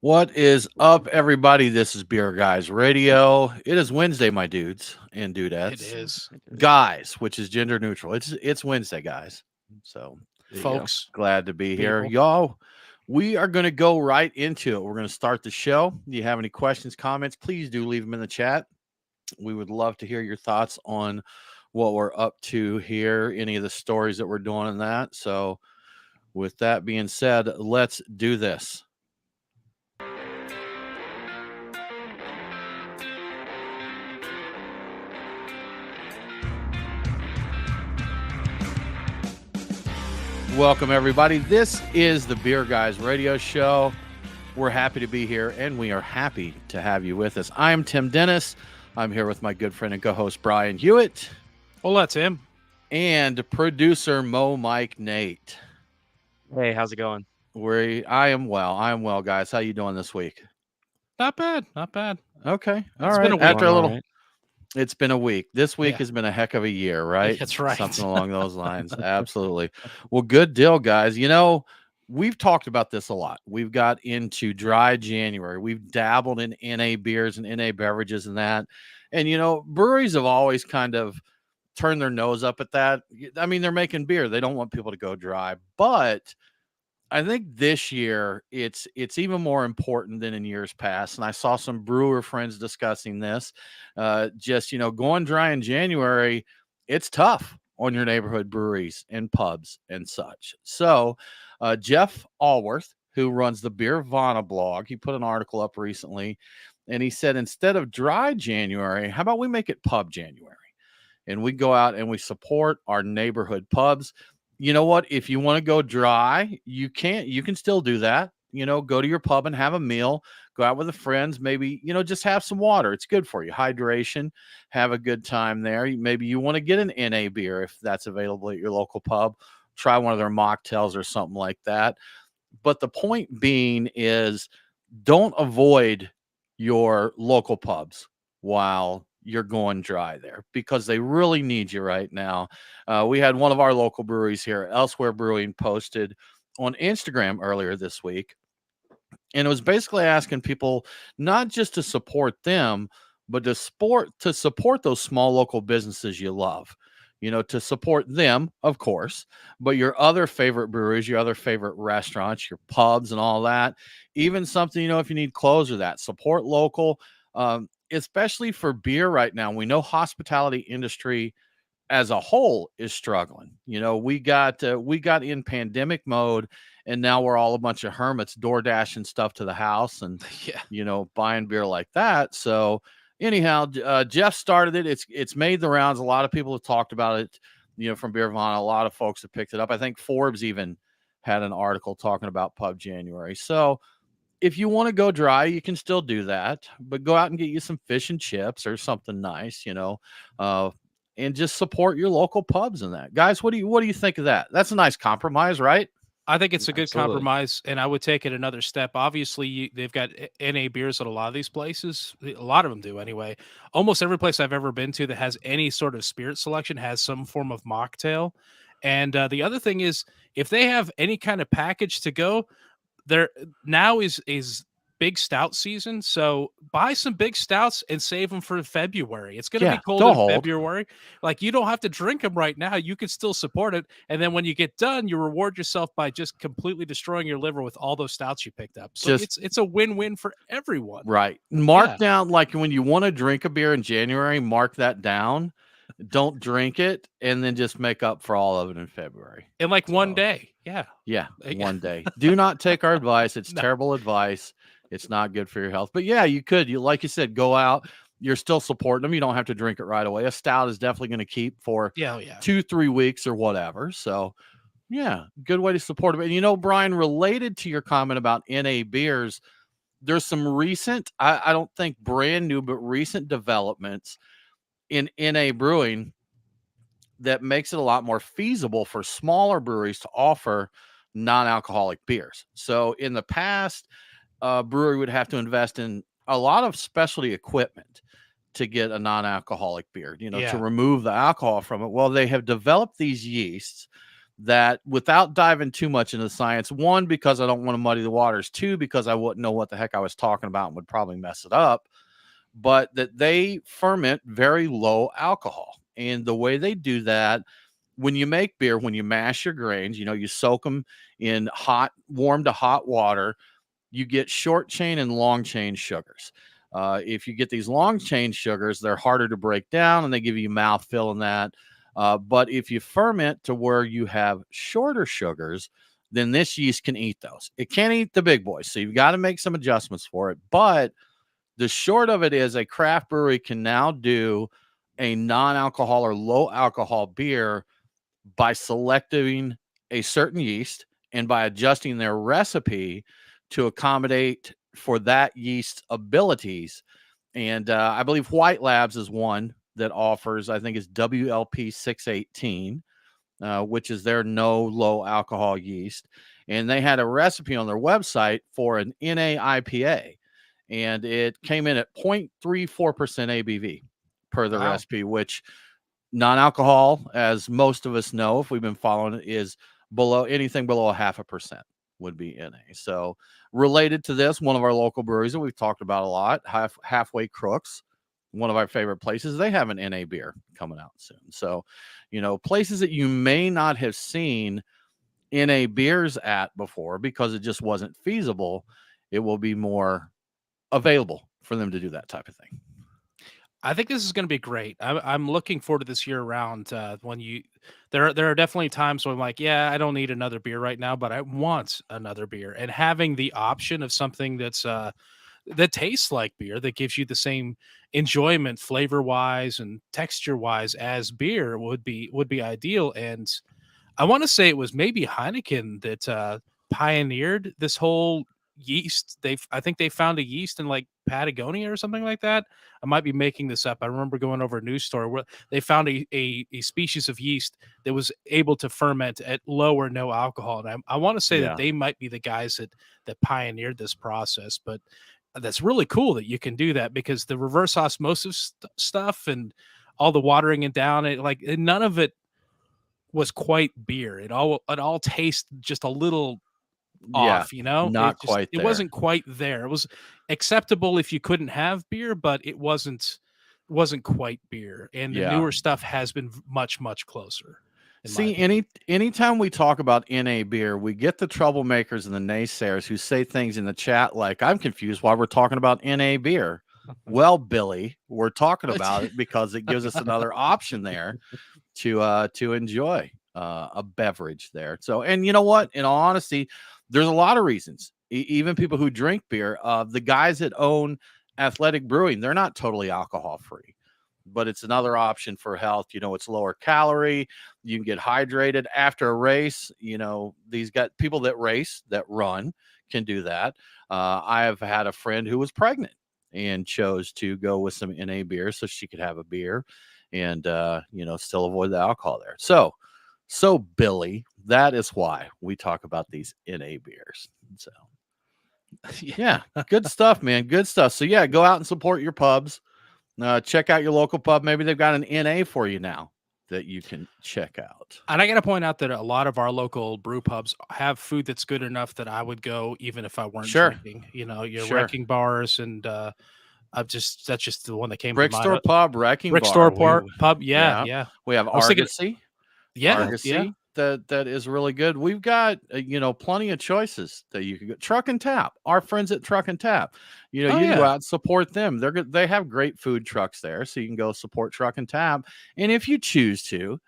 What is up, everybody? This is Beer Guys Radio. It is Wednesday, my dudes and It dudettes. is, Guys, which is gender neutral. It's Wednesday, guys. So There you go. folks, glad to be here. people. Y'all, we are going to go right into it. We're going to start the show. Do you have any questions, comments? Please do leave them in the chat. We would love to hear your thoughts on what we're up to here, any of the stories that we're doing in that. So, with that being said, let's do this. Welcome, everybody. This is the Beer Guys Radio Show. We're happy to be here, and we are happy to have you with us. I am Tim Dennis. I'm here with my good friend and co-host Brian Hewitt Hola, Tim. and producer Mo Mike Nate. Hey, how's it going? I am well, guys. How you doing this week? Not bad, not bad. Okay, all It's right. been a week. After a All little, right. it's been a week. This week Yeah. has been a heck of a year, right? That's right. Something along those lines. Absolutely. Well, good deal, guys. You know, we've talked about this a lot. We've got into dry January. We've dabbled in NA beers and NA beverages and that. And, you know, breweries have always kind of turned their nose up at that. I mean, they're making beer. They don't want people to go dry. But I think this year it's even more important than in years past. And I saw some brewer friends discussing this. Just, you know, going dry in January, it's tough on your neighborhood breweries and pubs and such. So Jeff Allworth, who runs the Beervana blog, he put an article up recently and he said, instead of dry January, how about we make it pub January? And we go out and we support our neighborhood pubs. You know what? If you want to go dry, you can still do that. You know, go to your pub and have a meal, go out with the friends, maybe, you know, just have some water. It's good for you. Hydration, have a good time there. Maybe you want to get an NA beer if that's available at your local pub. Try one of their mocktails or something like that. But the point being is don't avoid your local pubs while you're going dry there because they really need you right now. We had one of our local breweries here, Elsewhere Brewing, posted on Instagram earlier this week. And it was basically asking people not just to support them, but to support those small local businesses you love. You know, to support them, of course, but your other favorite breweries, your other favorite restaurants, your pubs, and all that. Even something, you know, if you need clothes or that, support local. Especially for beer right now. We know hospitality industry as a whole is struggling. You know, we got in pandemic mode, and now we're all a bunch of hermits door dashing stuff to the house and Yeah. you know buying beer like that. So anyhow, Jeff started it. It's made the rounds. A lot of people have talked about it. You know, from Beervana, a lot of folks have picked it up. I think Forbes even had an article talking about Pub January. So if you want to go dry, you can still do that, but go out and get you some fish and chips or something nice, you know, and just support your local pubs in that. Guys, what do you think of that? That's a nice compromise, right? I think it's a good Absolutely. compromise, and I would take it another step. Obviously, they've got NA beers at a lot of these places. A lot of them do, anyway. Almost every place I've ever been to that has any sort of spirit selection has some form of mocktail. And the other thing is, if they have any kind of package to go, there now is big stout season, so buy some big stouts and save them for February. It's going to Yeah, be cold they'll in hold. February. Like, you don't have to drink them right now. You can still support it, and then when you get done, you reward yourself by just completely destroying your liver with all those stouts you picked up. So it's a win-win for everyone. Right. Mark Yeah. down, like when you want to drink a beer in January, mark that down. Don't drink it and then just make up for all of it in February. In like one So, day. Yeah. Yeah, Yeah. one day. Do not take our advice. It's No. terrible advice. It's not good for your health. But yeah, you could. You like you said, go out. You're still supporting them. You don't have to drink it right away. A stout is definitely going to keep for Yeah, oh, yeah. 2-3 weeks or whatever. So yeah, good way to support them. And you know, Brian, related to your comment about NA beers, there's some recent, I don't think brand new, but recent developments in NA brewing that makes it a lot more feasible for smaller breweries to offer non-alcoholic beers. So in the past, a brewery would have to invest in a lot of specialty equipment to get a non-alcoholic beer, you know, to Yeah. remove the alcohol from it. Well, they have developed these yeasts that without diving too much into the science, one, because I don't want to muddy the waters, two, because I wouldn't know what the heck I was talking about and would probably mess it up, but that they ferment very low alcohol. And the way they do that, when you make beer, when you mash your grains, you soak them in warm to hot water, you get short chain and long chain sugars. If you get these long chain sugars, they're harder to break down and they give you mouthfeel in that. But if you ferment to where you have shorter sugars, then this yeast can eat those. It can't eat the big boys. So you've got to make some adjustments for it. But the short of it is a craft brewery can now do a non-alcohol or low alcohol beer by selecting a certain yeast and by adjusting their recipe to accommodate for that yeast's abilities. And I believe White Labs is one that offers, I think it's WLP 618, which is their no low alcohol yeast. And they had a recipe on their website for an NA IPA, and it came in at 0.34% ABV per the recipe, which non-alcohol, as most of us know, if we've been following it, is anything below 0.5% would be NA. So related to this, one of our local breweries that we've talked about a lot, Halfway Crooks, one of our favorite places, they have an NA beer coming out soon. So, places that you may not have seen NA beers at before because it just wasn't feasible, it will be more available for them to do that type of thing. I think this is going to be great. I'm looking forward to this year round. There are definitely times when I'm like, yeah, I don't need another beer right now, but I want another beer. And having the option of something that tastes like beer, that gives you the same enjoyment, flavor wise and texture wise, as beer would be ideal. And I want to say it was maybe Heineken that pioneered this whole yeast. I think they found a yeast in like Patagonia or something like that. I might be making this up. I remember going over a news story where they found a species of yeast that was able to ferment at low or no alcohol. And I want to say that they might be the guys that pioneered this process. But that's really cool that you can do that, because the reverse osmosis stuff and all the watering it down, none of it was quite beer. It all tastes just a little off, not quite it there. wasn't quite there. It was acceptable if you couldn't have beer, but it wasn't quite beer. And the newer stuff has been much closer. See, anytime we talk about NA beer, we get the troublemakers and the naysayers who say things in the chat like, I'm confused why we're talking about NA beer. Well, Billy, we're talking about it because it gives us another option there to enjoy a beverage there. So, and you know what? In all honesty, there's a lot of reasons. Even people who drink beer, the guys that own Athletic Brewing, they're not totally alcohol free, but it's another option for health. It's lower calorie. You can get hydrated after a race. These people that race, that run, can do that. I have had a friend who was pregnant and chose to go with some NA beer so she could have a beer and still avoid the alcohol there. So Billy, that is why we talk about these NA beers. So yeah, good stuff, man. Good stuff. So yeah, go out and support your pubs. Check out your local pub. Maybe they've got an NA for you now that you can check out. And I got to point out that a lot of our local brew pubs have food that's good enough that I would go even if I weren't drinking. Your Wrecking Bars and that's just the one that came Brick to mind. Store Pub, Wrecking Brick Bar. Store Pub, yeah. We have Argosy. Argosy, that is really good. We've got plenty of choices that you can go. Truck and Tap, our friends at Truck and Tap. You can go out and support them. They have great food trucks there, so you can go support Truck and Tap. And if you choose to,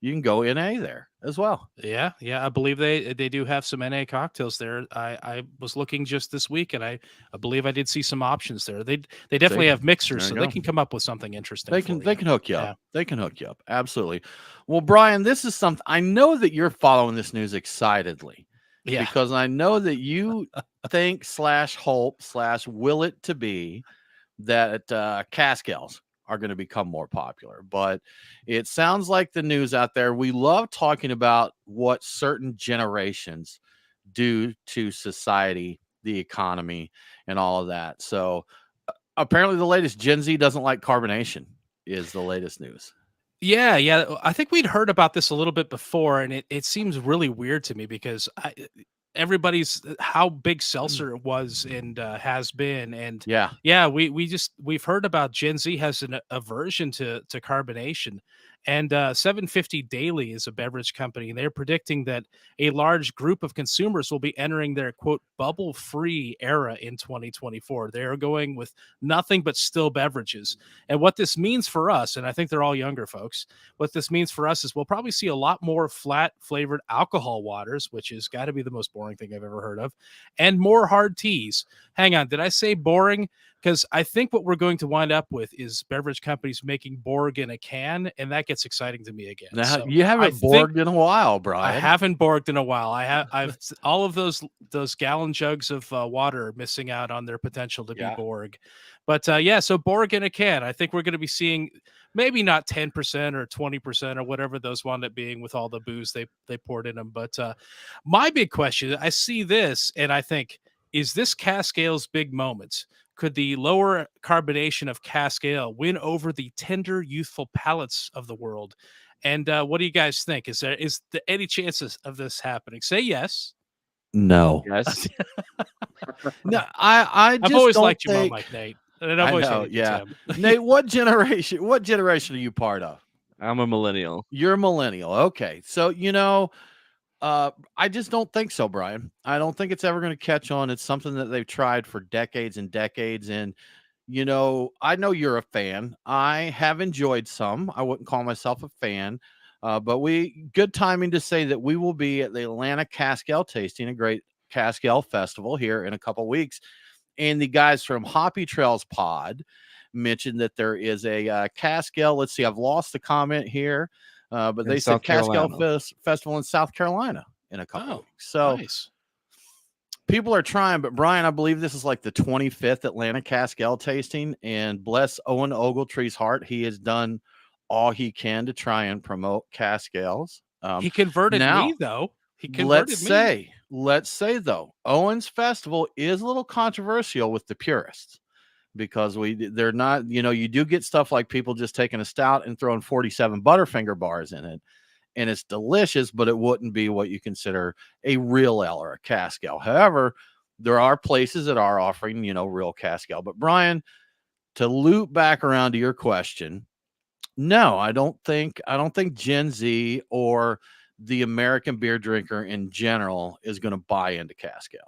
you can go NA there as well. Yeah. I believe they do have some NA cocktails there. I was looking just this week, and I believe I did see some options there. They definitely have mixers, so they can come up with something interesting. They can hook you up. They can hook you up. Absolutely. Well, Brian, this is something I know that you're following this news excitedly. Yeah. Because I know that you think /hope /will it to be that cask ales are going to become more popular. But it sounds like the news out there, we love talking about what certain generations do to society, the economy, and all of that. So apparently the latest Gen Z doesn't like carbonation is the latest news. Yeah. I think we'd heard about this a little bit before, and it seems really weird to me because everybody's how big seltzer was and has been, and Yeah. yeah, we've heard about Gen Z has an aversion to carbonation, and 750 Daily is a beverage company, and they're predicting that a large group of consumers will be entering their quote bubble free era in 2024. They are going with nothing but still beverages, and what this means for us, and I think they're all younger folks. What this means for us is we'll probably see a lot more flat flavored alcohol waters, which has got to be the most boring thing I've ever heard of, and more hard teas. Hang on, did I say boring? Because I think what we're going to wind up with is beverage companies making Borg in a can, and that gets exciting to me again. Now So you I haven't think borged in a while, I Brian. haven't borged in a while. All of those gallon jugs of water are missing out on their potential to be Yeah. Borg, but yeah. So Borg in a can. I think we're going to be seeing maybe not 10% or 20% or whatever those wound up being with all the booze they poured in them. But my big question, I see this and I think, is this cask ale's big moment? Could the lower carbonation of cask ale win over the tender, youthful palates of the world? And what do you guys think? Is there any chances of this happening? Say yes. No. Yes. No, I I've just always don't liked you, Mo, think. Mike Nate, and I've I always know, hated you, yeah. Tim. Nate, what generation are you part of? I'm a millennial. You're a millennial. Okay. So, I just don't think so, Brian. I don't think it's ever going to catch on. It's something that they've tried for decades and decades. And, I know you're a fan. I have enjoyed some. I wouldn't call myself a fan. But good timing to say that we will be at the Atlanta Cask Ale tasting, a great Cask Ale festival here in a couple weeks. And the guys from Hoppy Trails Pod mentioned that there is a cask ale. Let's see, I've lost the comment here, but In they said South cask ale Carolina. festival in South Carolina in a couple Oh, weeks. So nice. people are trying, but Brian, I believe this is like the 25th Atlanta cask ale tasting. And bless Owen Ogletree's heart, he has done all he can to try and promote cask ales. He converted Now, me though. He let's converted me. say, let's say though, Owen's festival is a little controversial with the purists because they're not, you do get stuff like people just taking a stout and throwing 47 Butterfinger bars in it, and it's delicious, but it wouldn't be what you consider a real ale or a cask ale. However, there are places that are offering, real cask ale. But Brian, to loop back around to your question, no, I don't think Gen Z or the American beer drinker in general is going to buy into cask ale.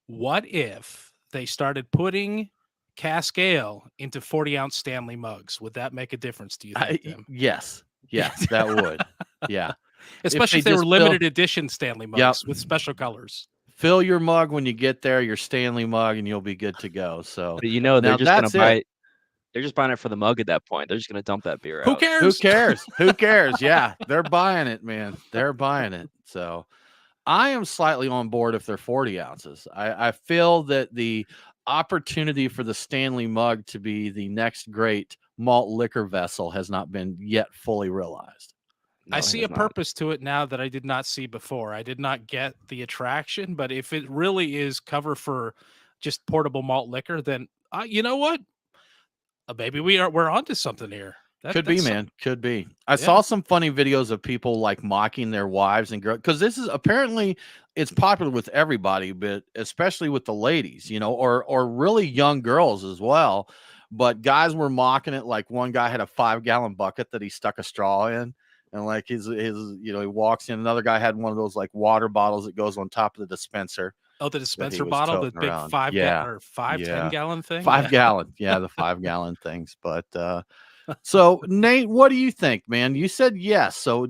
What if they started putting cask ale into 40-ounce Stanley mugs? Would that make a difference, do you think, Tim? Yes, that would. Yeah. If Especially they if they were just fill limited edition Stanley Yep. mugs with special colors. Fill your mug when you get there, your Stanley mug, and you'll be good to go. So But they're now just gonna that's it. buy. They're just buying it for the mug at that point. They're just gonna dump that beer Who out. Who cares? cares? Who cares? Yeah, they're buying it, man. They're buying it. So I am slightly on board if they're 40 ounces. I feel that the opportunity for the Stanley mug to be the next great malt liquor vessel has not been yet fully realized. I No, it see has a not. purpose to it now that I did not see before. I did not get the attraction, but if it really is cover for just portable malt liquor, then you know what? Maybe we're onto something here. Could be, That's man. Could be. I yeah. saw some funny videos of people like mocking their wives and girls because this is apparently it's popular with everybody, but especially with the ladies, or really young girls as well. But guys were mocking it. Like one guy had a 5-gallon bucket that he stuck a straw in, and like his he walks in. Another guy had one of those like water bottles that goes on top of the dispenser Oh, the that he dispenser was bottle, the toting big around. 5 gallon Yeah, or 5 10 yeah, gallon thing. Yeah. 5-gallon. Yeah, the 5-gallon things, but. So, Nate, what do you think, man? You said yes. So,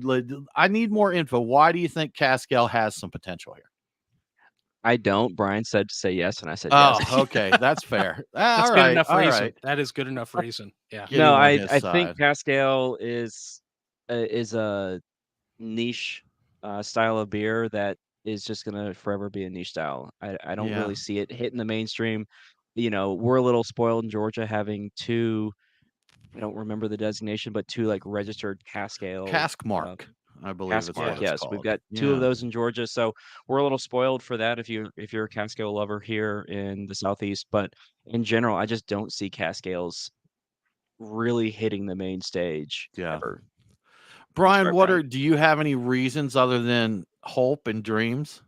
I need more info. Why do you think Cascale has some potential here? I don't. Brian said to say yes, and I said yes. Oh, okay. That's fair. That's All good right. enough All reason. right. That is good enough reason. Yeah. Get No, him on I his I think side. Pascal is a niche style of beer that is just gonna forever be a niche style. I don't Yeah. really see it hitting the mainstream. We're a little spoiled in Georgia having two. I don't remember the designation, but two like registered cask ale Cask Mark, I believe cask is what mark. Yeah. it's Yes, we've called. got two of Yeah. those in Georgia, so we're a little spoiled for that if you're a cask ale lover here in the Southeast. But in general, I just don't see cask ales really hitting the main stage Yeah. ever. Brian, Start, Brian. do you have any reasons other than hope and dreams?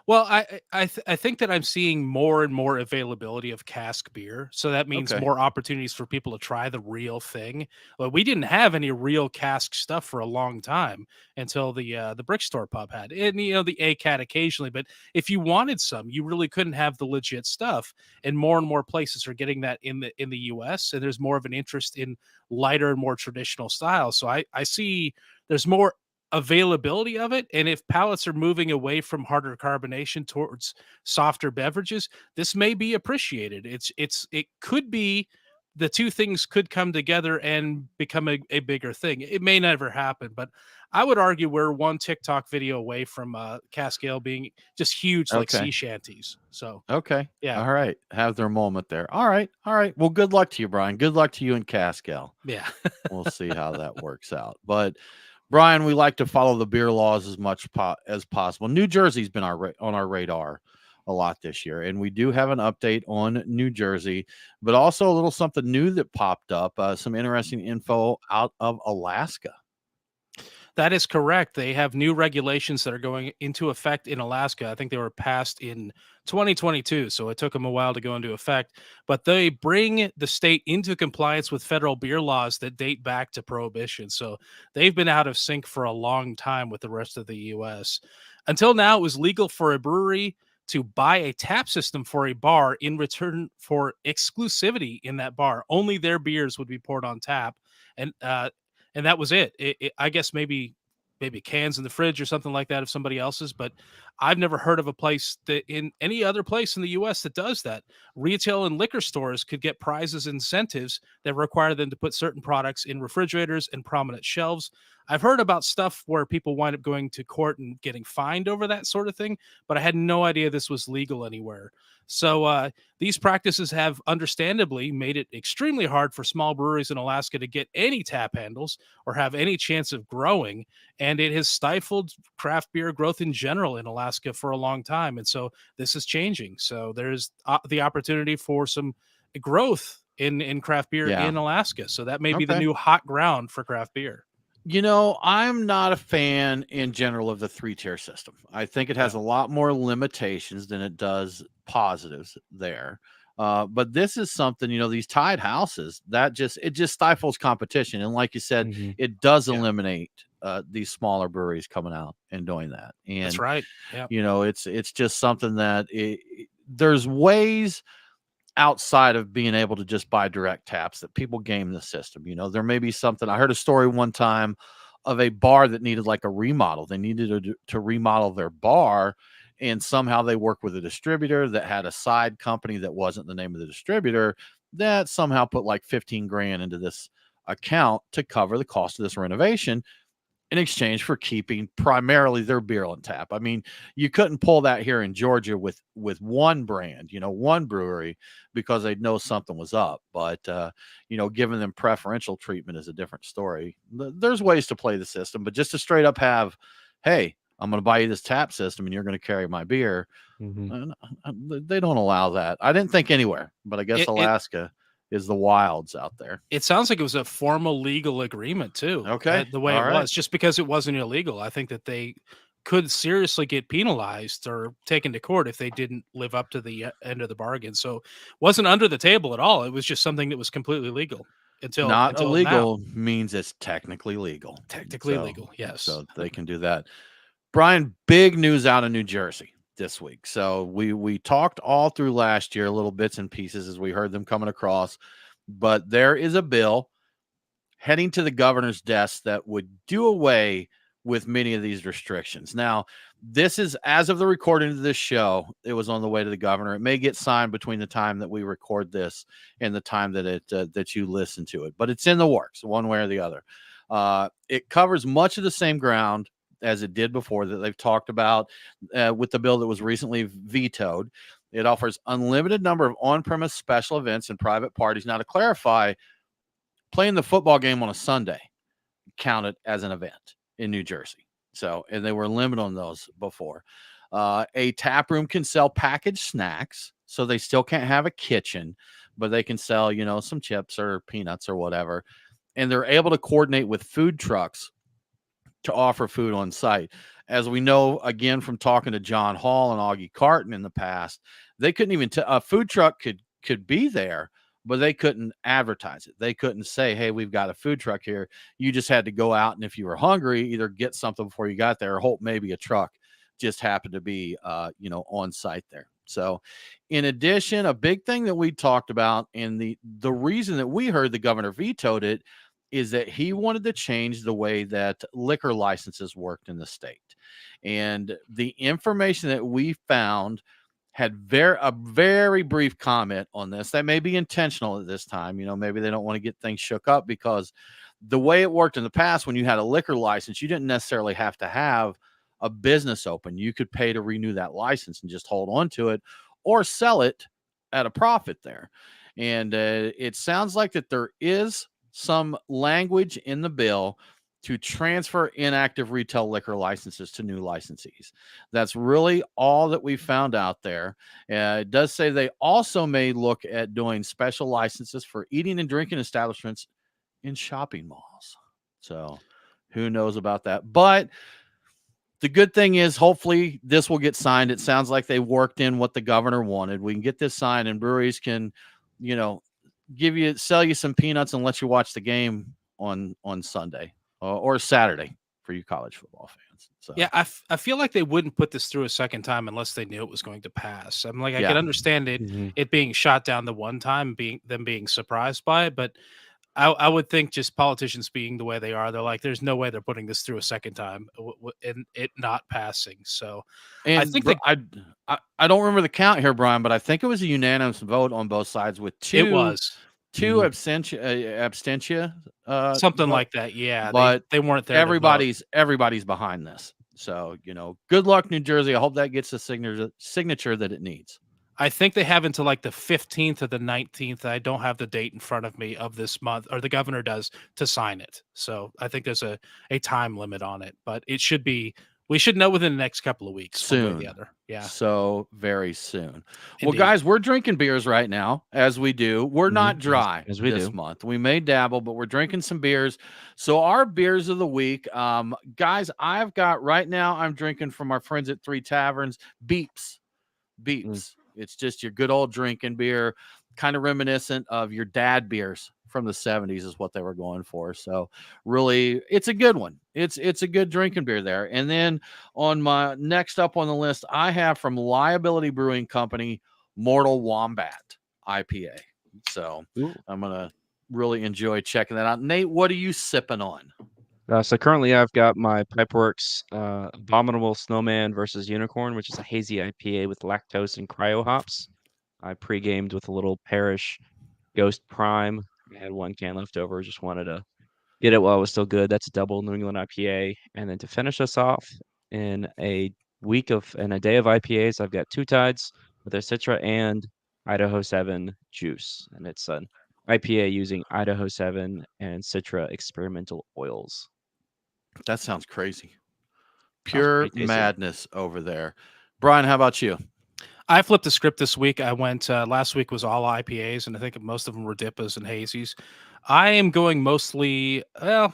Well, I think that I'm seeing more and more availability of cask beer, so that means Okay. more opportunities for people to try the real thing. Well, we didn't have any real cask stuff for a long time until the brick store pub had, and the ACAT occasionally. But if you wanted some, you really couldn't have the legit stuff. And more places are getting that in the U.S. And there's more of an interest in lighter and more traditional styles. So I see there's more availability of it, and if palates are moving away from harder carbonation towards softer beverages, this may be appreciated. It could be the two things could come together and become a bigger thing. It may never happen, but I would argue we're one TikTok video away from cask ale being just huge like sea Okay. shanties. So Okay. yeah. All right. Have their moment there. All right. All right. Well, good luck to you, Brian. Good luck to you and Cascal. Yeah. We'll see how that works out. But Brian, we like to follow the beer laws as much as possible. New Jersey's been on our radar a lot this year, and we do have an update on New Jersey, but also a little something new that popped up. Some interesting info out of Alaska. That is correct. They have new regulations that are going into effect in Alaska. I think they were passed in 2022, so it took them a while to go into effect. But they bring the state into compliance with federal beer laws that date back to Prohibition. So they've been out of sync for a long time with the rest of the U.S. Until now, it was legal for a brewery to buy a tap system for a bar in return for exclusivity in that bar. Only their beers would be poured on tap. And that was it. I guess maybe cans in the fridge or something like that of somebody else's, but I've never heard of a place that in any other place in the US that does that. Retail and liquor stores could get prizes incentives that require them to put certain products in refrigerators and prominent shelves. I've heard about stuff where people wind up going to court and getting fined over that sort of thing, but I had no idea this was legal anywhere. So these practices have understandably made it extremely hard for small breweries in Alaska to get any tap handles or have any chance of growing. And it has stifled craft beer growth in general in Alaska for a long time. And so this is changing. So there's the opportunity for some growth in craft beer Yeah. in Alaska. So that may be the Okay. new hot ground for craft beer. I'm not a fan in general of the 3-tier system. I think it has Yeah. a lot more limitations than it does positives there. But this is something, these tied houses that just stifles competition. And like you said, Mhm. it does Yeah. eliminate these smaller breweries coming out and doing that. That's And, right. Yeah. it's just something that there's ways outside of being able to just buy direct taps that people game the system. There may be something. I heard a story one time of a bar that needed like a remodel. They needed to remodel their bar, and somehow they worked with a distributor that had a side company that wasn't the name of the distributor that somehow put like 15 grand into this account to cover the cost of this renovation in exchange for keeping primarily their beer on tap. I mean, you couldn't pull that here in Georgia with one brand, one brewery, because they'd know something was up. But giving them preferential treatment is a different story. There's ways to play the system, but just to straight up have, hey, I'm going to buy you this tap system and you're going to carry my beer. Mhm. They don't allow that. I didn't think anywhere, but I guess It, it Alaska is the wilds out there. It sounds like it was a formal legal agreement too. Okay. The way All it right. was, just because it wasn't illegal, I think that they could seriously get penalized or taken to court if they didn't live up to the end of the bargain. So, it wasn't under the table at all. It was just something that was completely legal Not until now. illegal means it's technically legal. Technically So legal, yes. so they can do that. Brian, big news out of New Jersey this week. So we talked all through last year, little bits and pieces as we heard them coming across, but there is a bill heading to the governor's desk that would do away with many of these restrictions. Now, this is as of the recording of this show, it was on the way to the governor. It may get signed between the time that we record this and the time that that you listen to it, but it's in the works one way or the other. It covers much of the same ground as it did before that they've talked about with the bill that was recently vetoed. It offers unlimited number of on-premise special events and private parties. Now, to clarify, playing the football game on a Sunday counted as an event in New Jersey. So, and they were limited on those before. A tap room can sell packaged snacks, so they still can't have a kitchen, but they can sell, some chips or peanuts or whatever. And they're able to coordinate with food trucks to offer food on site. As we know, again, from talking to John Hall and Augie Carton in the past, they couldn't even a food truck could be there, but they couldn't advertise it. They couldn't say, "Hey, we've got a food truck here." You just had to go out, and if you were hungry, either get something before you got there, or hope maybe a truck just happened to be, on site there. So, in addition, a big thing that we talked about, and the reason that we heard the governor vetoed it, is that he wanted to change the way that liquor licenses worked in the state. And the information that we found had a very brief comment on this. That may be intentional at this time. Maybe they don't want to get things shook up, because the way it worked in the past, when you had a liquor license, you didn't necessarily have to have a business open. You could pay to renew that license and just hold on to it, or sell it at a profit there. And it sounds like that there is some language in the bill to transfer inactive retail liquor licenses to new licensees. That's really all that we found out there. It does say they also may look at doing special licenses for eating and drinking establishments in shopping malls. So who knows about that? But the good thing is, hopefully this will get signed. It sounds like they worked in what the governor wanted. We can get this signed, and breweries can, sell you some peanuts and let you watch the game on Sunday or Saturday for you college football fans. So Yeah, I feel like they wouldn't put this through a second time unless they knew it was going to pass. I'm like, I Yeah. can understand it being shot down the one time, being surprised by it, but I would think, just politicians being the way they are, they're like, there's no way they're putting this through a second time and it not passing. So I think I don't remember the count here, Brian, but I think it was a unanimous vote on both sides, with it was two abstention, something like that. Yeah, but they weren't there. Everybody's behind this. So good luck, New Jersey. I hope that gets the signature that it needs. I think they have until like the 15th or the 19th. I don't have the date in front of me of this month, or the governor does, to sign it. So I think there's a time limit on it, but we should know within the next couple of weeks. Soon. The other. Yeah. So very soon. Indeed. Well, guys, we're drinking beers right now, as we do. We're not dry as we this do. month. We may dabble, but we're drinking some beers. So our beers of the week, guys, I've got right now, I'm drinking from our friends at Three Taverns, Beeps. It's just your good old drinking beer, kind of reminiscent of your dad beers from the 70s is what they were going for. So really, it's a good one. It's a good drinking beer there. And then on my next up on the list, I have from Liability Brewing Company, Mortal Wombat IPA. So I'm going to really enjoy checking that out. Nate, what are you sipping on? So currently I've got my Pipeworks Abominable Snowman versus Unicorn, which is a hazy IPA with lactose and cryo hops. I pre-gamed with a little Parish Ghost Prime. I had one can left over. Just wanted to get it while it was still good. That's a double New England IPA. And then to finish us off in a day of IPAs, I've got Two Tides with their Citra and Idaho 7 juice. And it's an IPA using Idaho 7 and Citra experimental oils. That sounds crazy. Pure madness over there. Brian, how about you? I flipped the script this week. I went last week was all IPAs, and I think most of them were Dippas and Hazies. I am going mostly, a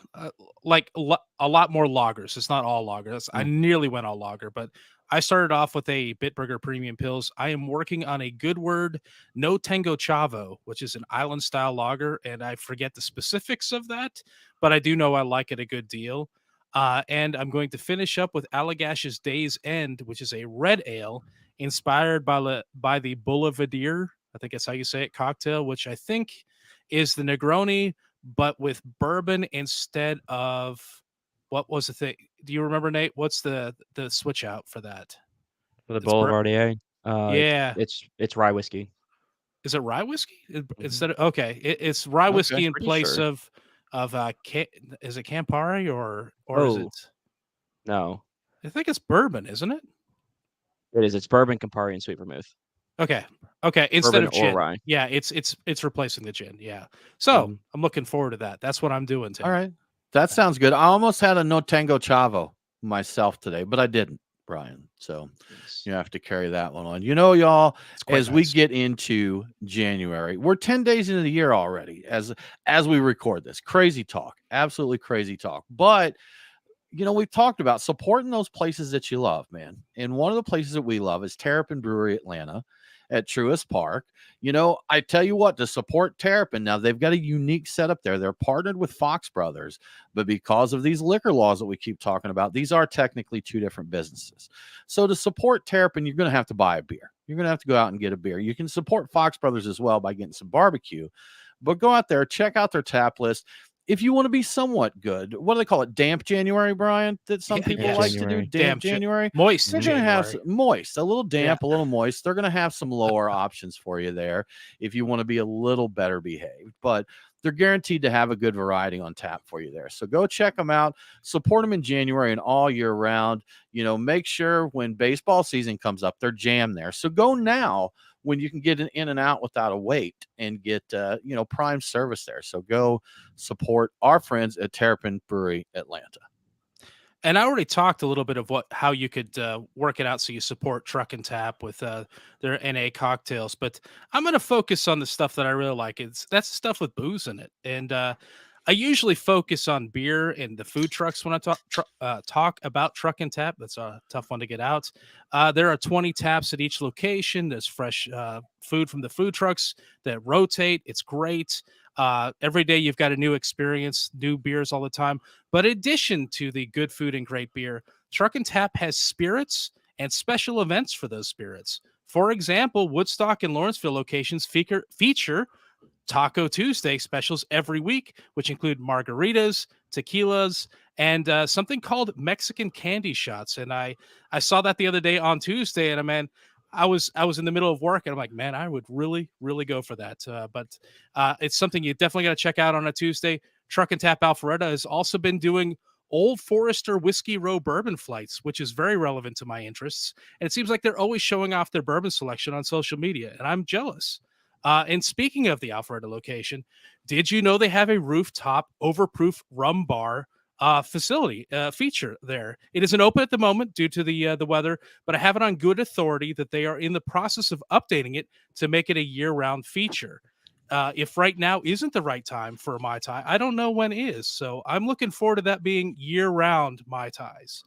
lot more lagers. It's not all lagers. I nearly went all lager, but I started off with a Bitburger Premium Pils. I am working on a Good Word No Tango Chavo, which is an island style lager, and I forget the specifics of that, but I do know I like it a good deal. And I'm going to finish up with Allagash's Day's End, which is a red ale inspired by the Boulevardier, I think that's how you say it, cocktail, which I think is the Negroni, but with bourbon instead of, what was the thing? Do you remember, Nate? What's the switch out for that? For the Boulevardier? Yeah. It's rye whiskey. Is it rye whiskey? Instead of, okay. It's rye whiskey in place of is it Campari or is it? No. I think it's bourbon, isn't it? It is. It's bourbon, Campari, and sweet vermouth. Okay. Instead bourbon of gin, or rye. Yeah, it's replacing the gin. Yeah. So I'm looking forward to that. That's what I'm doing today. All right, that sounds good. I almost had a No Tango Chavo myself today, but I didn't, Brian. So you have to carry that one on. Y'all, as we get into January, we're 10 days into the year already. As we record this, crazy talk, absolutely crazy talk. But we've talked about supporting those places that you love, man. And one of the places that we love is Terrapin Brewery Atlanta at Truist Park. I tell you what, to support Terrapin, now they've got a unique setup there. They're partnered with Fox Brothers, but because of these liquor laws that we keep talking about, these are technically two different businesses. So to support Terrapin, you're going to have to buy a beer. You're going to have to go out and get a beer. You can support Fox Brothers as well by getting some barbecue, but go out there, check out their tap list. If you want to be somewhat good, what do they call it? Damp January, Brian, that some people Damp like January. to do. Damp January. Moist They're going to have January. moist, a little damp, Yeah. a little moist. They're going to have some lower options for you there if you want to be a little better behaved. But they're guaranteed to have a good variety on tap for you there. So go check them out. Support them in January and all year round. Make sure when baseball season comes up, they're jammed there. So go now when you can get an in and out without a wait and get prime service there. So go support our friends at Terrapin Brewery Atlanta. And I already talked a little bit of how you could work it out so you support Truck and Tap with their NA cocktails, but I'm going to focus on the stuff that I really like. That's stuff with booze in it, and I usually focus on beer and the food trucks when I talk about Truck and Tap. That's a tough one to get out. There are 20 taps at each location. There's fresh food from the food trucks that rotate. It's great. Every day you've got a new experience, new beers all the time. But in addition to the good food and great beer, Truck and Tap has spirits and special events for those spirits. For example, Woodstock and Lawrenceville locations feature Taco Tuesday specials every week, which include margaritas, tequilas, and something called Mexican candy shots. And I saw that the other day on Tuesday, and I was in the middle of work, and I'm like, man, I would really, really go for that. But it's something you definitely got to check out on a Tuesday. Truck and Tap Alpharetta has also been doing Old Forester Whiskey Row bourbon flights, which is very relevant to my interests. And it seems like they're always showing off their bourbon selection on social media, and I'm jealous. And speaking of the Alpharetta location, did you know they have a rooftop overproof rum bar facility feature there? It isn't open at the moment due to the weather, but I have it on good authority that they are in the process of updating it to make it a year-round feature. If right now isn't the right time for Mai Tai, I don't know when is. So I'm looking forward to that being year-round Mai Tais.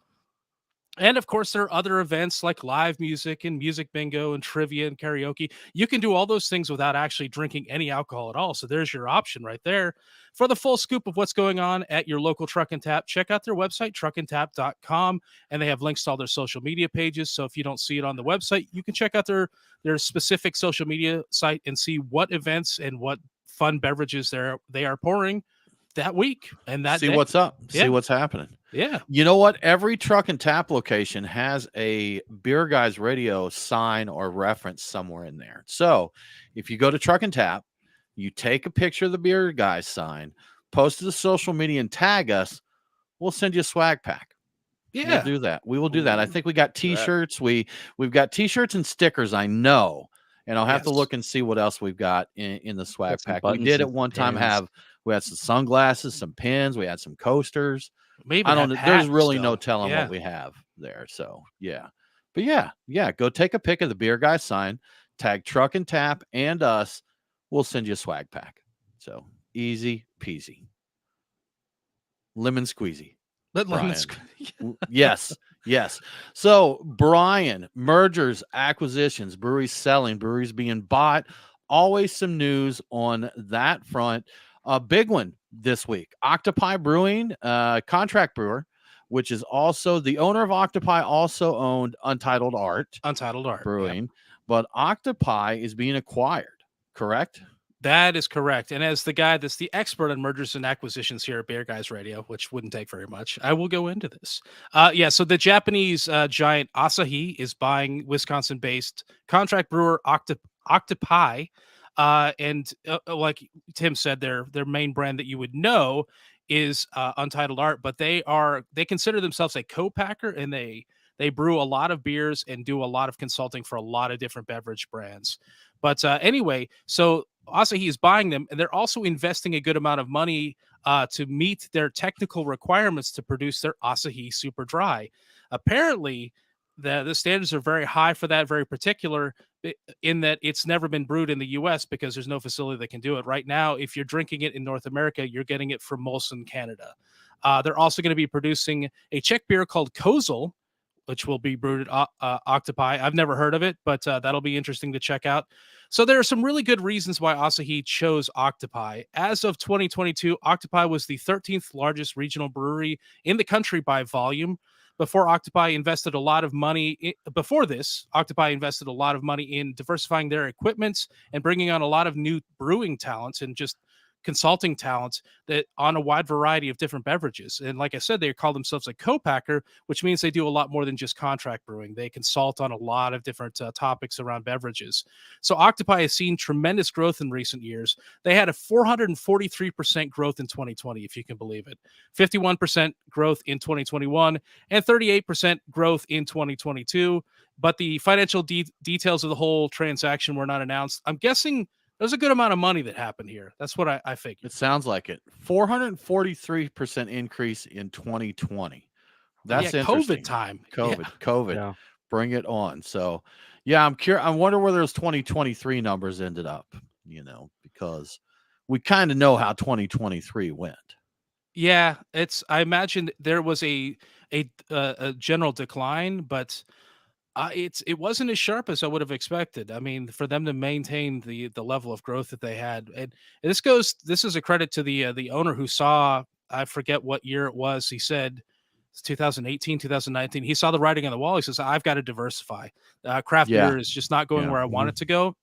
And of course, there are other events like live music and music bingo and trivia and karaoke. You can do all those things without actually drinking any alcohol at all. So there's your option right there. For the full scoop of what's going on at your local Truck and Tap, check out their website, truckandtap.com, and they have links to all their social media pages. So if you don't see it on the website, you can check out their specific social media site and see what events and what fun beverages they are pouring that week and that See day. what's up. Yeah. See what's happening. Yeah. You know what? Every Truck and Tap location has a Beer Guys Radio sign or reference somewhere in there. So if you go to Truck and Tap, you take a picture of the Beer Guys sign, post it to social media and tag us, we'll send you a swag pack. Yeah. We'll do that. We will do that. I think we got t-shirts. We've got t-shirts and stickers, I know. And I'll have to look and see what else we've got in the swag pack. We did at one time we had some sunglasses, some pins, we had some coasters. Maybe I don't know. There's really no telling what we have there. So yeah. But yeah. Go take a pic of the Beer Guy sign, tag Truck and Tap and us. We'll send you a swag pack. So easy peasy. Lemon squeezy. Yes. So Brian, mergers, acquisitions, breweries selling, breweries being bought. Always some news on that front. A big one this week. Octopi Brewing, contract brewer, which is also the owner of Octopi, also owned Untitled Art Brewing. Yep. But Octopi is being acquired, correct? That is correct. And as the guy that's the expert on mergers and acquisitions here at Beer Guys Radio, which wouldn't take very much, I will go into this. So the Japanese giant Asahi is buying Wisconsin-based contract brewer Octopi. And like Tim said, their main brand that you would know is Untitled Art, but they consider themselves a co-packer, and they brew a lot of beers and do a lot of consulting for a lot of different beverage brands. But anyway, so Asahi is buying them, and they're also investing a good amount of money to meet their technical requirements to produce their Asahi Super Dry. Apparently, the standards are very high for that, very particular, in that it's never been brewed in the U.S. because there's no facility that can do it. Right now, if you're drinking it in North America, you're getting it from Molson, Canada. They're also going to be producing a Czech beer called Kozel, which will be brewed at Octopi. I've never heard of it, but that'll be interesting to check out. So there are some really good reasons why Asahi chose Octopi. As of 2022, Octopi was the 13th largest regional brewery in the country by volume. Octopi invested a lot of money in diversifying their equipment and bringing on a lot of new brewing talents and just consulting talents that on a wide variety of different beverages. And like I said, they call themselves a co-packer, which means they do a lot more than just contract brewing. They consult on a lot of different topics around beverages. So Octopi has seen tremendous growth in recent years. They had a 443% growth in 2020, if you can believe it, 51% growth in 2021, and 38% growth in 2022. But the financial details of the whole transaction were not announced. I'm guessing there's a good amount of money that happened here. That's what I figured. It sounds like it. 443% increase in 2020. That's interesting. COVID time. COVID. Yeah. Bring it on. So, yeah, I'm curious. I wonder where those 2023 numbers ended up, because we kind of know how 2023 went. Yeah, I imagine there was a general decline, but it wasn't as sharp as I would have expected. I mean, for them to maintain the level of growth that they had, and this is a credit to the owner who saw, I forget what year it was. He said it's 2018, 2019. He saw the writing on the wall. He says, "I've got to diversify. Craft beer is just not going where I want it to go.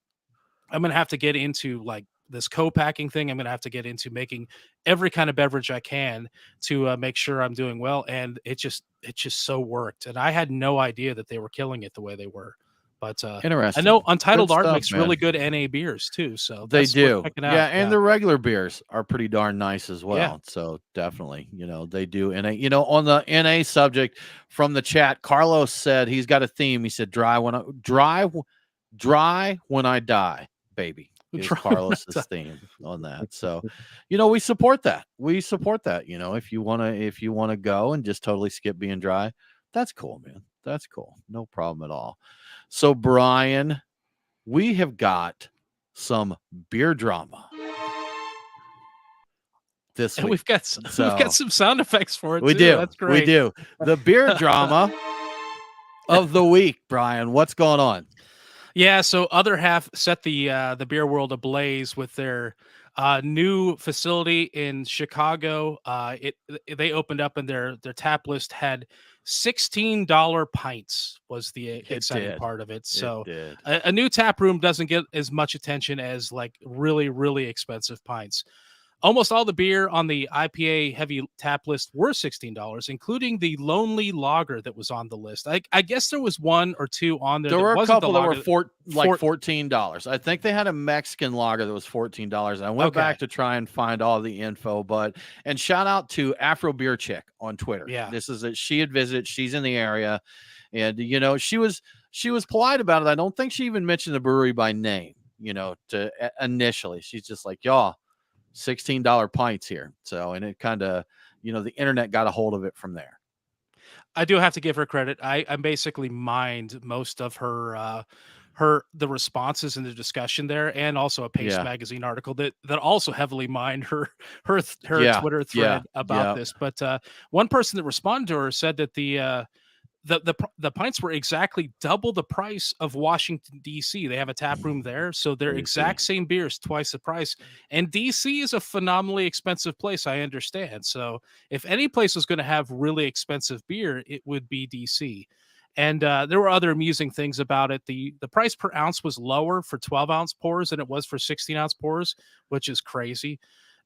I'm going to have to get into like this co-packing thing. I'm going to have to get into making every kind of beverage I can to make sure I'm doing well." And it just so worked. And I had no idea that they were killing it the way they were. But Interesting. I know Untitled Good Art stuff, makes man. really good NA beers too. So They that's worth do. checking out. Yeah, and the regular beers are pretty darn nice as well. Yeah. So definitely, they do. And on the NA subject from the chat, Carlos said he's got a theme. He said dry when I die, baby. Is Carlos's theme on that. So, we support that. If you want to go and just totally skip being dry, that's cool, man. That's cool. No problem at all. So, Brian, we have got some beer drama this week. And we've got some sound effects for it we too. do. That's great. We do. The beer drama of the week, Brian. What's going on? Yeah, so Other Half set the beer world ablaze with their new facility in Chicago. They opened up and their tap list had $16 pints was the exciting part of it. So a new tap room doesn't get as much attention as like really, really expensive pints. Almost all the beer on the IPA heavy tap list were $16, including the Lonely Lager that was on the list. I guess there was one or two on there. There were a couple that were $14. I think they had a Mexican lager that was $14. I went back to try and find all the info, and shout out to Afro Beer Chick on Twitter. Yeah, she had visited. She's in the area, and she was polite about it. I don't think she even mentioned the brewery by name. Initially, she's just like, y'all. $16 pints here. So, and it kind of, the internet got a hold of it from there. I do have to give her credit. I basically mined most of the responses in the discussion there, and also a Pace magazine article that also heavily mined her Twitter thread about this. But one person that responded to her said that the pints were exactly double the price of Washington, D.C. They have a tap room there, so they're exact same beers, twice the price. And D.C. is a phenomenally expensive place, I understand. So if any place was going to have really expensive beer, it would be D.C. And there were other amusing things about it. The price per ounce was lower for 12-ounce pours than it was for 16-ounce pours, which is crazy,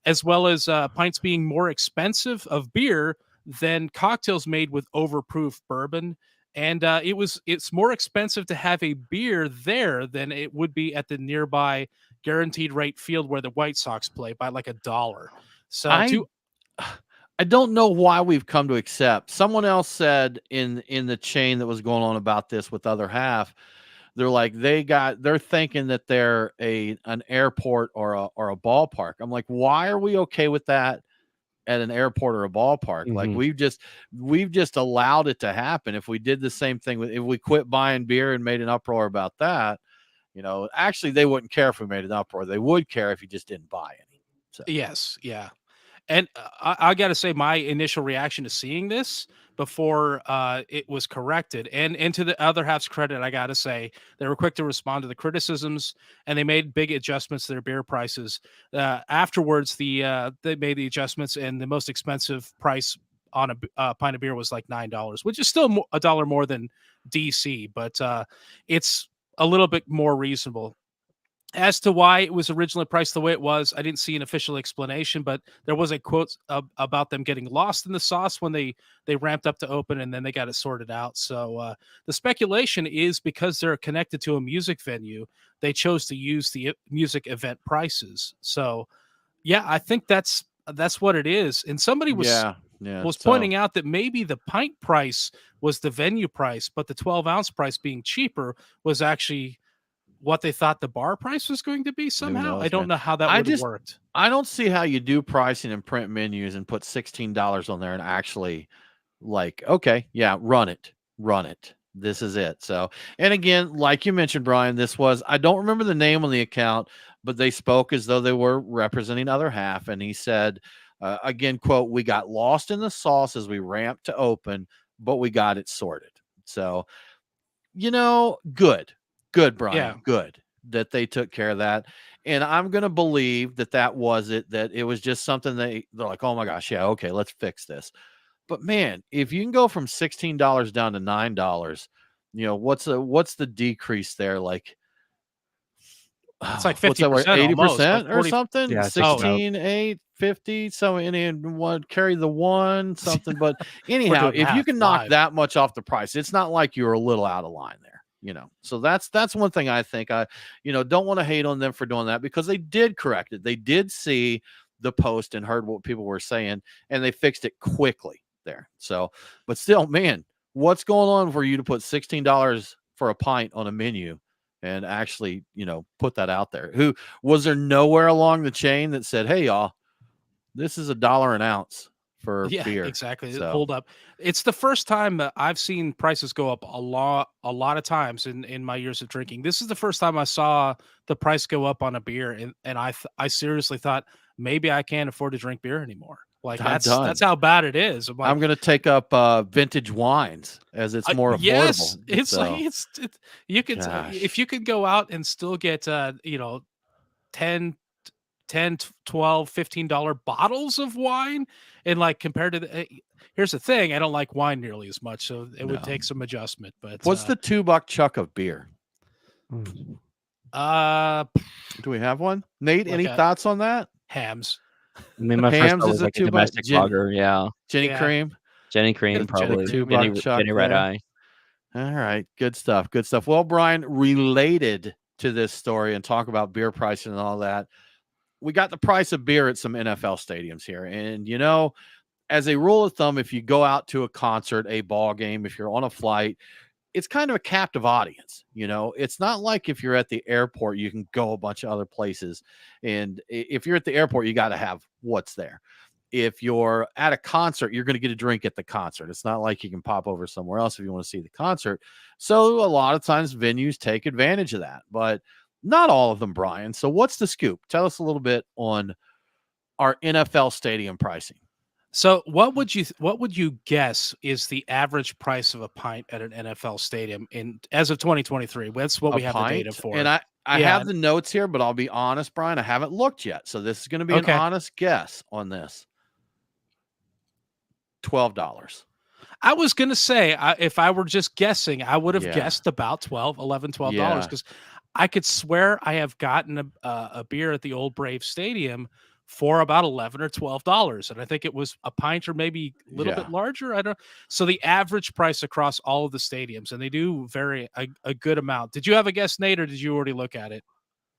as well as pints being more expensive of beer than cocktails made with overproof bourbon. And it's more expensive to have a beer there than it would be at the nearby guaranteed rate field where the White Sox play by like $1. So I don't know why we've come to accept. Someone else said in the chain that was going on about this with Other Half, they're like they're thinking that they're an airport or a ballpark. I'm like, why are we okay with that at an airport or a ballpark? Mm-hmm. Like we've just allowed it to happen. If we did the same thing if we quit buying beer and made an uproar about that, actually they wouldn't care if we made an uproar. They would care if you just didn't buy any. So. Yes, yeah. And I got to say, my initial reaction to seeing this before it was corrected, and to the other half's credit, I got to say they were quick to respond to the criticisms, and they made big adjustments to their beer prices. Afterwards, they made the adjustments, and the most expensive price on a pint of beer was like $9, which is still a dollar more than DC, but it's a little bit more reasonable. As to why it was originally priced the way it was, I didn't see an official explanation, but there was a quote about them getting lost in the sauce when they ramped up to open, and then they got it sorted out. So the speculation is because they're connected to a music venue, they chose to use the music event prices. So yeah, I think that's what it is. And somebody was Yeah. was So pointing out that maybe the pint price was the venue price, but the 12-ounce price being cheaper was actually what they thought the bar price was going to be who somehow. I knows, don't man? know how that I would have just worked. I don't see how you do pricing and print menus and put $16 on there and actually like, okay, yeah, run it. Run it. This is it. So, and again, like you mentioned, Brian, this was, I don't remember the name on the account, but they spoke as though they were representing other half. And he said, again, quote, we got lost in the sauce as we ramped to open, but we got it sorted. So, good, Yeah. Brian, good that they took care of that. And I'm going to believe that that was it, that it was just something they're like, oh my gosh, yeah, okay, let's fix this. But man, if you can go from $16 down to $9, what's the decrease there? Like, It's like what's that word? 50% almost, like 80% or 40. something? Yeah, it's just Oh, about 16, 8, 50. So any one carry the one something. But we're anyhow, doing if you math can knock live. that much off the price, it's not like you're a little out of line there. So that's one thing I think I don't want to hate on them for doing that, because they did correct it. They did see the post and heard what people were saying, and they fixed it quickly there. So, but still, man, what's going on for you to put $16 for a pint on a menu and actually, put that out there? Who was there nowhere along the chain that said, hey, y'all, this is $1 an ounce for Yeah, beer? exactly. So Hold up. It's the first time that I've seen prices go up a lot of times in my years of drinking. This is the first time I saw the price go up on a beer, and I seriously thought maybe I can't afford to drink beer anymore. Like I'm that's done. how bad it is. I'm I'm like, going to take up vintage wines as it's more yes, affordable. it's like So, you could if gosh, you could go out and still get 10 10 12 $15 bottles of wine, and like compared to here's the thing, I don't like wine nearly as much, so it would no. take some adjustment, but What's the $2 chuck of beer? mm, uh Do we have one? Nate, like any a thoughts on that? hams. I mean, my first Hams thought is was a like a 2 buck. domestic lager. Yeah, Jenny Yeah, Cream, Jenny get Cream a Jenny probably. two cream, yeah. buck chuck Jenny Red there. Eye. All right, good stuff. Good stuff. Well, Brian, related to this story and talk about beer pricing and all that, we got the price of beer at some NFL stadiums here. And, as a rule of thumb, if you go out to a concert, a ball game, if you're on a flight, it's kind of a captive audience. It's not like if you're at the airport, you can go a bunch of other places. And if you're at the airport, you got to have what's there. If you're at a concert, you're going to get a drink at the concert. It's not like you can pop over somewhere else if you want to see the concert. So a lot of times venues take advantage of that, but not all of them, Brian. So what's the scoop? Tell us a little bit on our NFL stadium pricing. So what would you guess is the average price of a pint at an NFL stadium in as of 2023? That's what A we have the data pint. And for. I Yeah. have the notes here, but I'll be honest, Brian, I haven't looked yet. So this is going to be an Okay. honest guess on this. $12. I was gonna say, if I were just guessing, I would have Yeah. guessed about 12, 11, $12, Yeah. because I could swear I have gotten a beer at the old Brave Stadium for about 11 or $12, and I think it was a pint or maybe a little bit Yeah. larger. I don't. So the average price across all of the stadiums, and they do vary a good amount. Did you have a guess, Nate, or did you already look at it?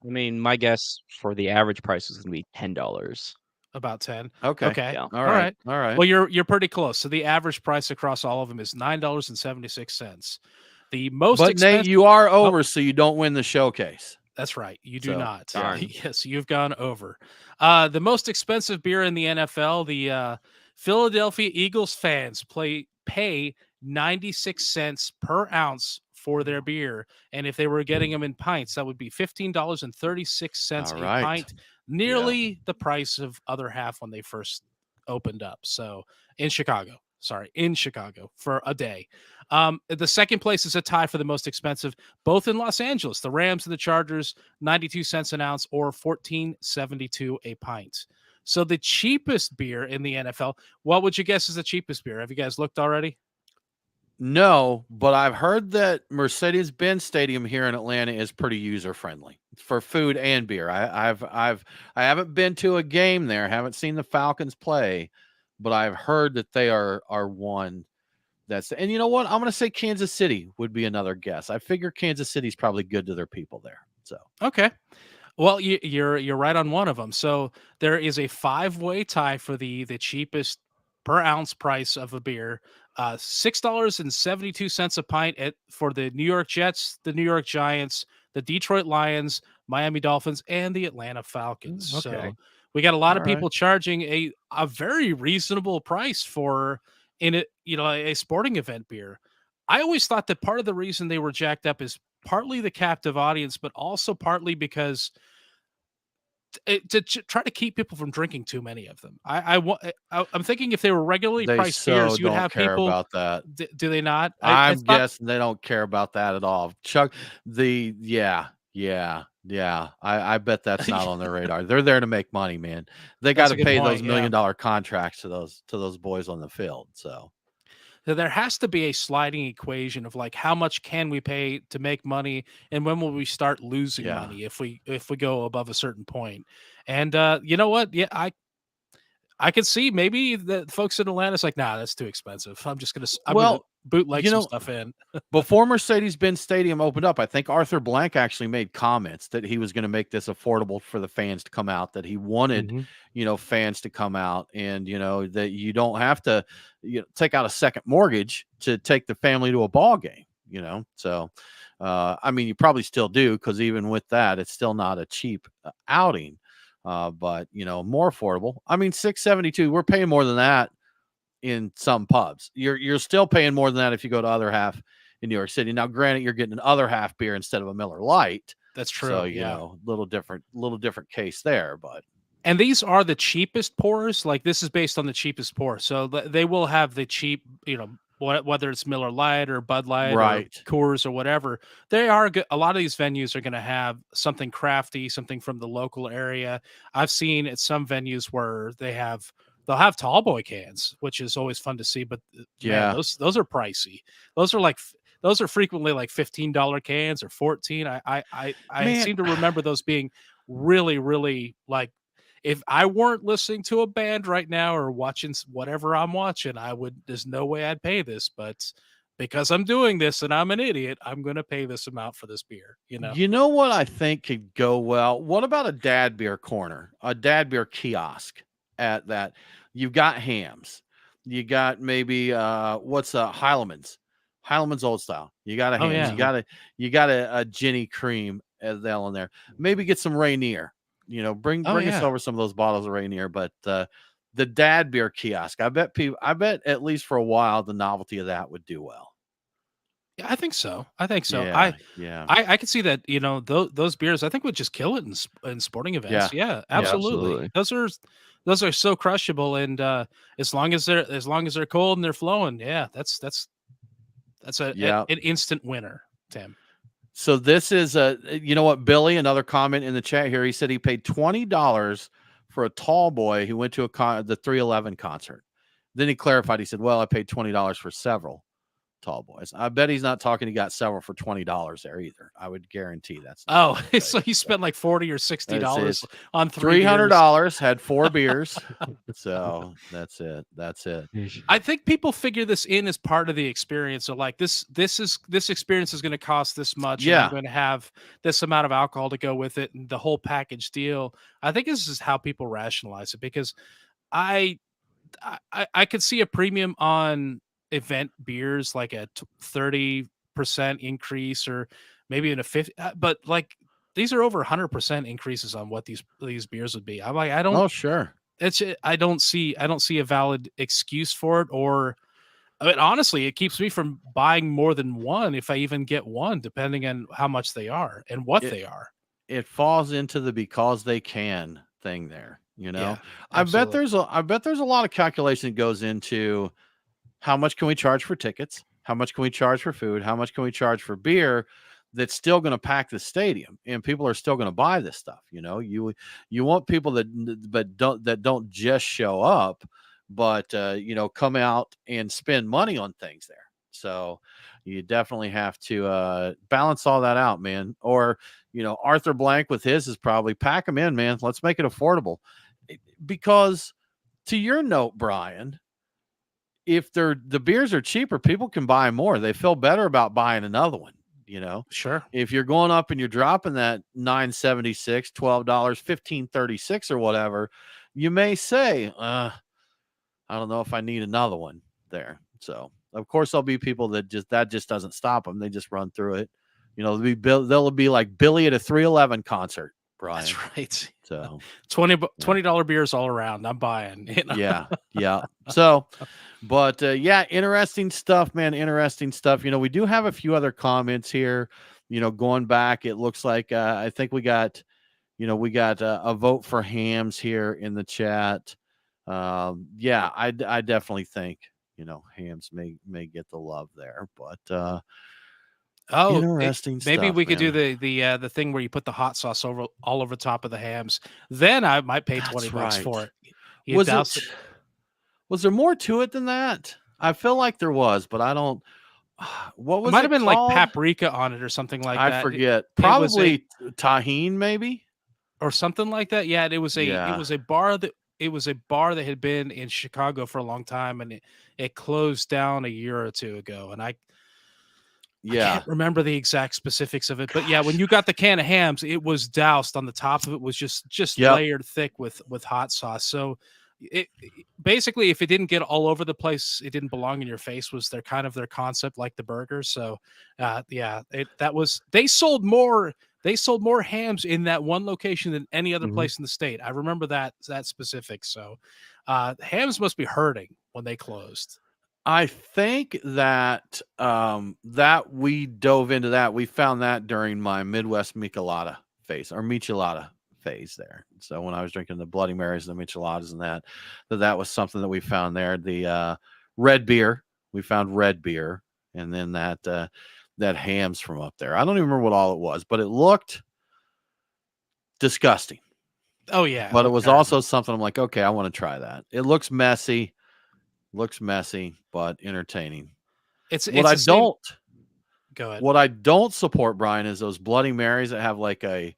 I mean, my guess for the average price is going to be $10. About 10. Okay. Okay. Yeah. All All right. right. All right. Well, you're pretty close. So the average price across all of them is $9.76. The most But Nate, expensive. you are Oh, over, so you don't win the showcase. that's right. You do So not. darn. Yes, you've gone over. The most expensive beer in the NFL, the Philadelphia Eagles fans pay 96 cents per ounce for their beer. And if they were getting them in pints, that would be $15.36 All a right. pint, Yeah. nearly the price of other half when they first opened up. So in Chicago, for a day. The second place is a tie for the most expensive, both in Los Angeles. The Rams and the Chargers, 92 cents an ounce or 14.72 a pint. So the cheapest beer in the NFL, what would you guess is the cheapest beer? Have you guys looked already? No, but I've heard that Mercedes-Benz Stadium here in Atlanta is pretty user-friendly for food and beer. I haven't been to a game there, haven't seen the Falcons play, but I've heard that they are one that's, and you know what? I'm going to say Kansas City would be another guess. I figure Kansas City's probably good to their people there. So Okay. Well, you're right on one of them. So there is a 5-way tie for the cheapest per ounce price of a beer. $6.72 a pint for the New York Jets, the New York Giants, the Detroit Lions, Miami Dolphins, and the Atlanta Falcons. Okay. So we got a lot All of people charging a very reasonable price for a sporting event beer. I always thought that part of the reason they were jacked up is partly the captive audience, but also partly because to try to keep people from drinking too many of them. I'm thinking if they were regularly they priced so beers, you would don't have care people. about that. Do they not? I'm It's not. guessing they don't care about that at all. Chuck, yeah. I bet that's not on their radar. They're there to make money, man. They got That's to a good pay point. those $1 Yeah. million contracts to those boys on the field. So So there has to be a sliding equation of like how much can we pay to make money, and when will we start losing Yeah. money if we go above a certain point. And you know what? Yeah, I could see maybe the folks in Atlanta's like, nah, that's too expensive. I'm gonna well, bootleg you some know, stuff in. before Mercedes-Benz Stadium opened up, I think Arthur Blank actually made comments that he was going to make this affordable for the fans to come out, that he wanted, Mhm. fans to come out, and, that you don't have to take out a second mortgage to take the family to a ball game, So, I mean, you probably still do, because even with that, it's still not a cheap outing, but, more affordable. I mean, 672, we're paying more than that in some pubs. You're still paying more than that if you go to other half in New York City. Now, granted, you're getting an other half beer instead of a Miller Lite. That's true. So, Yeah. little different case there, but And these are the cheapest pours. Like this is based on the cheapest pour. So they will have the cheap, whether it's Miller Lite or Bud Light or right. Coors or whatever. They are good. A lot of these venues are going to have something crafty, something from the local area. I've seen at some venues where they'll have tall boy cans, which is always fun to see. But man, Yeah. those are pricey. Those are frequently like $15 cans or 14. I Man. seem to remember those being really, really like, if I weren't listening to a band right now or watching whatever I'm watching, there's no way I'd pay this, but because I'm doing this and I'm an idiot, I'm going to pay this amount for this beer, You know what I think could go well? What about a dad beer corner, a dad beer kiosk at that? You've got hams. You got maybe what's Heileman's old style. You got a Oh, hams. yeah. You got a Ginny cream as well in there. Maybe get some Rainier. Bring Oh, us yeah. over some of those bottles of Rainier. But the dad beer kiosk, I bet at least for a while the novelty of that would do well. Yeah, I think so. Yeah. I could see that, those beers I think would just kill it in sporting events. Yeah, absolutely. absolutely. Those are so crushable, and as long as they're cold and they're flowing, yeah, that's Yeah. an instant winner, Tim. So this is you know what, Billy, another comment in the chat here. He said he paid $20 for a tall boy who went to the 311 concert. Then he clarified. He said, well, I paid $20 for several tall boys. I bet he's not talking. He got several for $20 there either. I would guarantee that's not So he spent like $40 or $60 on $300, had 4 beers. So that's it. I think people figure this in as part of the experience. So like this experience is going to cost this much. And I'm going to have this amount of alcohol to go with it, and the whole package deal. I think this is how people rationalize it, because I could see a premium on event beers, like a 30% increase, or maybe in a 50, but like these are over 100% increases on what these beers would be. I'm like, I don't. Oh, sure. I don't see a valid excuse for it, or I mean, honestly, it keeps me from buying more than one if I even get one, depending on how much they are and what they are. It falls into the because they can thing there. You know, Yeah, absolutely. I bet there's a lot of calculation that goes into how much can we charge for tickets? How much can we charge for food? How much can we charge for beer? That's still going to pack the stadium, and people are still going to buy this stuff. You want people that don't just show up, but come out and spend money on things there. So you definitely have to balance all that out, man. Or Arthur Blank with his is probably pack them in, man. Let's make it affordable, because to your note, Brian, if the beers are cheaper, people can buy more. They feel better about buying another one. Sure. If you're going up and you're dropping that $9.76, $12, $15.36 or whatever, you may say, I don't know if I need another one there. So of course there'll be people that just doesn't stop them. They just run through it. They'll be like Billy at a 311 concert, Brian. That's right. So $20 beers all around. I'm buying. Yeah. So, but interesting stuff, man. Interesting stuff. We do have a few other comments here. Going back, it looks like I think we got a vote for Hams here in the chat. I definitely think Hams may get the love there, but interesting stuff. Maybe we could do man. the thing where you put the hot sauce all over top of the hams. Then I might pay $20 for it. Was there more to it than that? I feel like there was, but I don't. What was it? Might have been called? like paprika on it or something like that. I forget. Probably tahine, maybe, or something like that. Yeah, it was a bar that had been in Chicago for a long time, and it closed down a year or two ago. And I can't remember the exact specifics of it, but yeah, when you got the can of Hams, it was doused on the top of it was just layered thick with hot sauce. So it basically, if it didn't get all over the place, it didn't belong in your face, was their concept, like the burger. So they sold more Hams in that one location than any other place in the state. I remember that specific. So Hams must be hurting when they closed. I think that that we dove into that. We found that during my Midwest Michelada phase there. So when I was drinking the Bloody Marys and the Micheladas and that was something that we found there. The red beer, we found red beer, and then that Hams from up there. I don't even remember what all it was, but it looked disgusting. Oh yeah. But it was also something I'm like, okay, I want to try that. It looks messy, but entertaining. Go ahead. What I don't support, Brian, is those Bloody Marys that have like a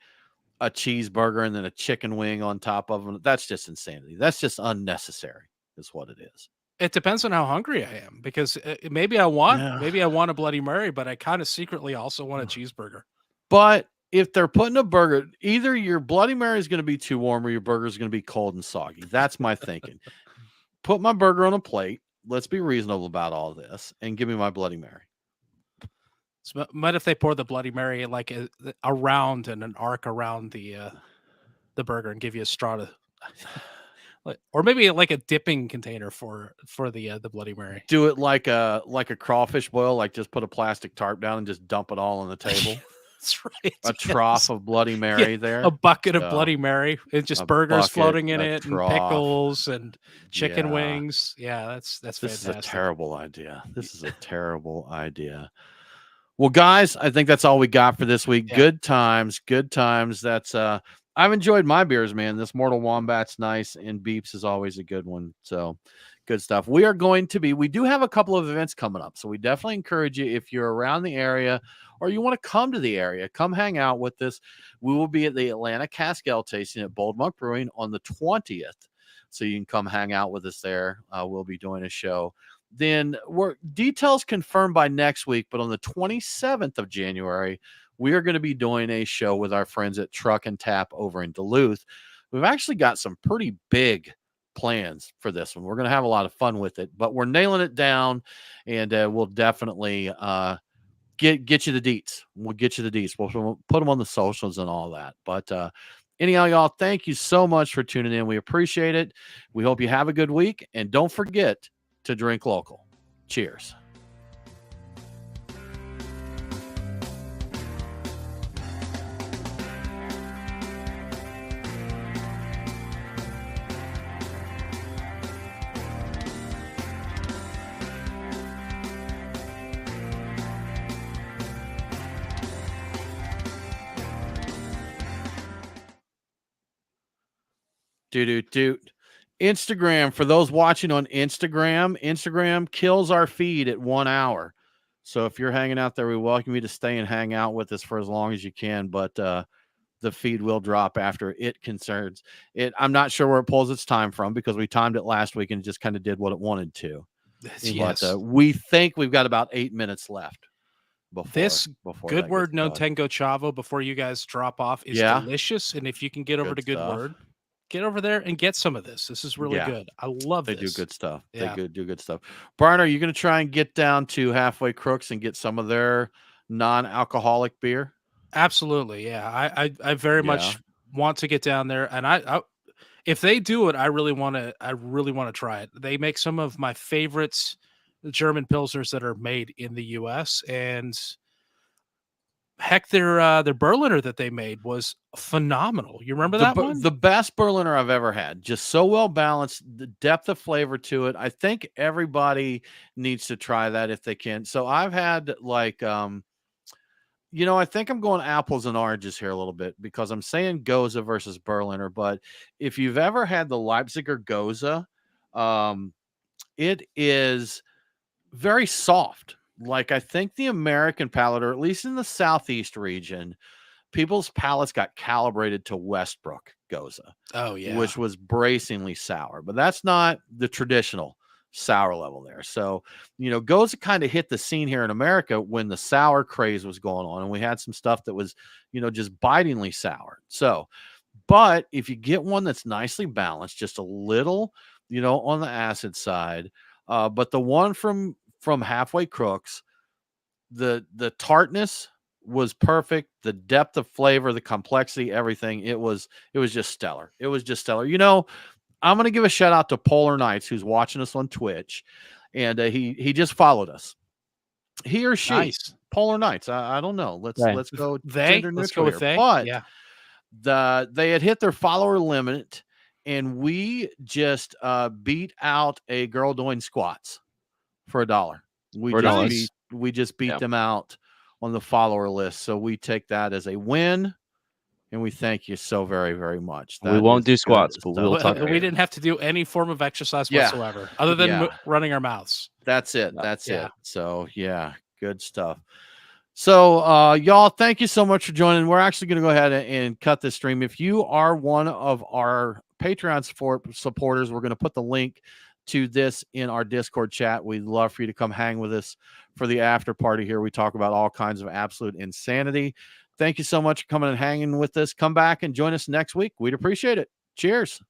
cheeseburger and then a chicken wing on top of them. That's just insanity. That's just unnecessary, is what it is. It depends on how hungry I am, because maybe I want a Bloody Mary, but I kind of secretly also want a cheeseburger. But if they're putting a burger, either your Bloody Mary is going to be too warm or your burger is going to be cold and soggy. That's my thinking. Put my burger on a plate. Let's be reasonable about all this and give me my Bloody Mary. What if they pour the Bloody Mary like around and an arc around the burger and give you a straw to, or maybe like a dipping container for the Bloody Mary? Do it like a crawfish boil, like just put a plastic tarp down and just dump it all on the table. That's right. A trough of Bloody Mary there. A bucket of Bloody Mary. It's just burgers floating in it, and pickles and chicken wings. Yeah, that's fantastic. This is a terrible idea. Well, guys, I think that's all we got for this week. Yeah. Good times. That's I've enjoyed my beers, man. This Mortal Wombat's nice, and Beeps is always a good one. So good stuff. We do have a couple of events coming up. So we definitely encourage you, if you're around the area or you want to come to the area, come hang out with us. We will be at the Atlanta Cascale tasting at Bold Monk Brewing on the 20th. So you can come hang out with us there. We'll be doing a show. Then details confirmed by next week, but on the 27th of January, we are going to be doing a show with our friends at Truck and Tap over in Duluth. We've actually got some pretty big plans for this one. We're going to have a lot of fun with it, but we're nailing it down, and we'll definitely get you the deets. We'll get you the deets. We'll put them on the socials and all that. But anyhow, y'all, thank you so much for tuning in. We appreciate it. We hope you have a good week, and don't forget to drink local. Cheers. Doot. Instagram, for those watching on Instagram kills our feed at 1 hour. So if you're hanging out there, we welcome you to stay and hang out with us for as long as you can. But the feed will drop after it concerns it. I'm not sure where it pulls its time from because we timed it last week and it just kind of did what it wanted to. Yes. But we think we've got about 8 minutes left. Before Good that Word gets No done. Tango Chavo before you guys drop off is Yeah. delicious. And if you can get over Good to Good stuff. Word, get over there and get some of this. This is really Yeah. good. I love They this. do good stuff. Yeah. They do good stuff. Brian, are you going to try and get down to Halfway Crooks and get some of their non-alcoholic beer? Absolutely. Yeah. I very much want to get down there, and I if they do it, I really want to try it. They make some of my favorites German pilsners that are made in the US, and heck, their Berliner that they made was phenomenal. You remember that one? The best Berliner I've ever had. Just so well balanced, the depth of flavor to it. I think everybody needs to try that if they can. So I've had like I think I'm going apples and oranges here a little bit because I'm saying Goza versus Berliner. But if you've ever had the Leipziger Goza, it is very soft. Like I think the American palate, or at least in the Southeast region, people's palates got calibrated to Westbrook Goza. Oh yeah. Which was bracingly sour, but that's not the traditional sour level there. So, Goza kind of hit the scene here in America when the sour craze was going on, and we had some stuff that was, just bitingly sour. So, but if you get one that's nicely balanced, just a little, on the acid side, but the one from Halfway Crooks, the tartness was perfect. The depth of flavor, the complexity, everything. It was just stellar. It was just stellar. I'm going to give a shout out to Polar Nights, who's watching us on Twitch, and he just followed us. He or she, Nice. Polar Nights. I don't know. Let's go gender neutral. Let's go with they. But yeah. they had hit their follower limit, and we just beat out a girl doing squats for $1. We just beat them out on the follower list. So we take that as a win, and we thank you so very, very much. We won't do squats, but we'll talk. We didn't have to do any form of exercise whatsoever, other than running our mouths. That's it. That's it. So good stuff. So y'all, thank you so much for joining. We're actually going to go ahead and cut this stream. If you are one of our Patreon supporters, we're going to put the link to this in our Discord chat. We'd love for you to come hang with us for the after party here. We talk about all kinds of absolute insanity. Thank you so much for coming and hanging with us. Come back and join us next week. We'd appreciate it. Cheers.